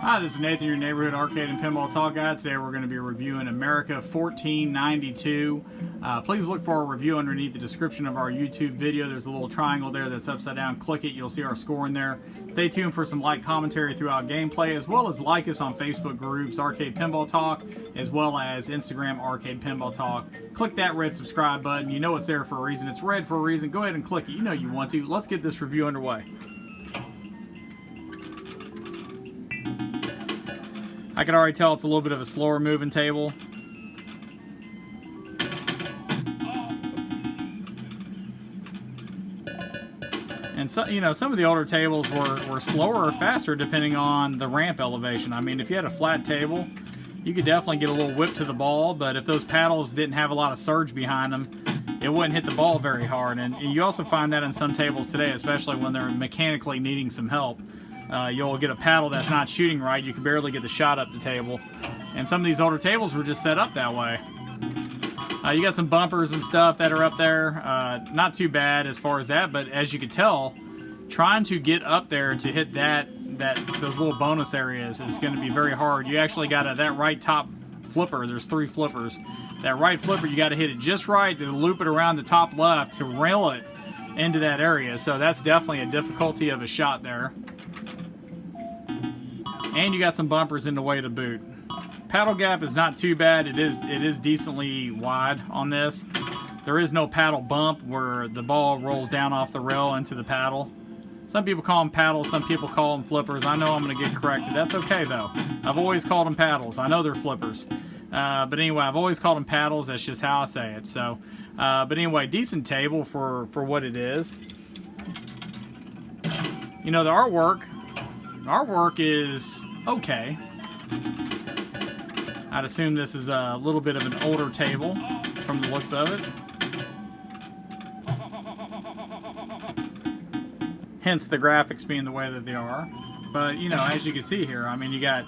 Hi, this is Nathan, your neighborhood arcade and pinball talk guy. Today we're going to be reviewing America 1492. Please look for our review underneath the description of our YouTube video. There's a little triangle there that's upside down. Click it, you'll see our score in there. Stay tuned for some light commentary throughout gameplay, as well as like us on Facebook groups, Arcade Pinball Talk, as well as Instagram, Arcade Pinball Talk. Click that red subscribe button. You know it's there for a reason. It's red for a reason. Go ahead and click it. You know you want to. Let's get this review underway. I can already tell it's a little bit of a slower moving table. And so, you know, some of the older tables were slower or faster depending on the ramp elevation. I mean, if you had a flat table, you could definitely get a little whip to the ball, but if those paddles didn't have a lot of surge behind them, it wouldn't hit the ball very hard. And you also find that in some tables today, especially when they're mechanically needing some help. You'll get a paddle that's not shooting right. You can barely get the shot up the table. And some of these older tables were just set up that way. You got some bumpers and stuff that are up there. Not too bad as far as that, but as you can tell, trying to get up there to hit those little bonus areas is going to be very hard. You actually got that right top flipper. There's 3 flippers. That right flipper, you got to hit it just right to loop it around the top left to rail it into that area. So that's definitely a difficulty of a shot there. And you got some bumpers in the way to boot. Paddle gap is not too bad. It is decently wide on this. There is no paddle bump where the ball rolls down off the rail into the paddle. Some people call them paddles, some people call them flippers. I know I'm going to get corrected. That's okay though. I've always called them paddles. I know they're flippers. But anyway, I've always called them paddles. That's just how I say it. So, but anyway, decent table for what it is. You know, the artwork is okay. I'd assume this is a little bit of an older table from the looks of it. Hence the graphics being the way that they are. But, you know, as you can see here, I mean, you got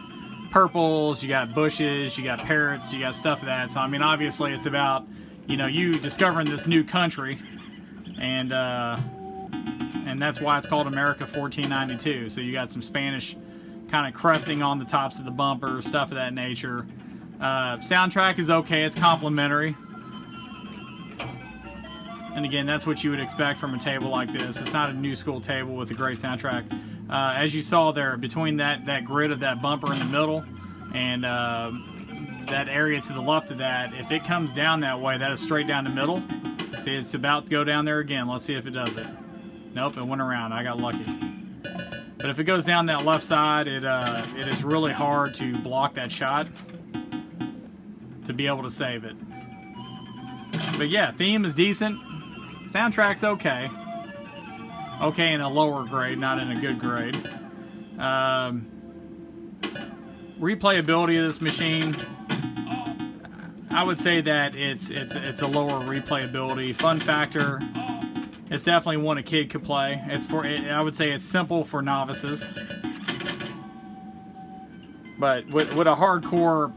purples, you got bushes, you got parrots, you got stuff of that. So, I mean, obviously it's about, you know, you discovering this new country. And that's why it's called America 1492. So you got some Spanish kind of crusting on the tops of the bumpers, stuff of that nature. Soundtrack is okay, it's complimentary. And again, that's what you would expect from a table like this. It's not a new school table with a great soundtrack. As you saw there, between that grid of that bumper in the middle and that area to the left of that, if it comes down that way, that is straight down the middle. See, it's about to go down there again. Let's see if it does it. Nope, it went around. I got lucky. But if it goes down that left side, it is really hard to block that shot to be able to save it. But yeah, theme is decent. Soundtrack's okay. Okay in a lower grade, not in a good grade. Replayability of this machine, I would say that it's a lower replayability. Fun factor, it's definitely one a kid could play. I would say it's simple for novices. But would a hardcore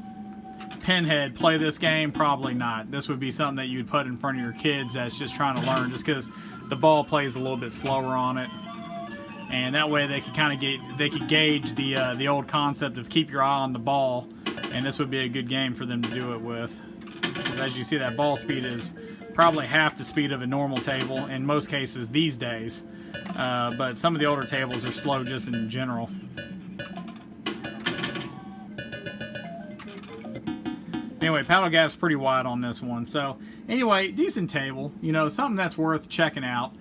pinhead play this game? Probably not. This would be something that you'd put in front of your kids that's just trying to learn, just because the ball plays a little bit slower on it. And that way they could kind of gauge the old concept of keep your eye on the ball, and this would be a good game for them to do it with. Because as you see, that ball speed is probably half the speed of a normal table in most cases these days. But some of the older tables are slow just in general. Anyway, paddle gap's pretty wide on this one. So anyway, decent table. You know, something that's worth checking out.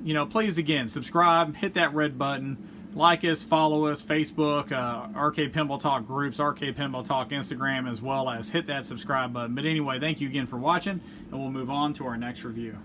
You know, please again, subscribe, hit that red button, like us, follow us, Facebook, Arcade Pinball Talk groups, Arcade Pinball Talk Instagram, as well as hit that subscribe button. But anyway, thank you again for watching, and we'll move on to our next review.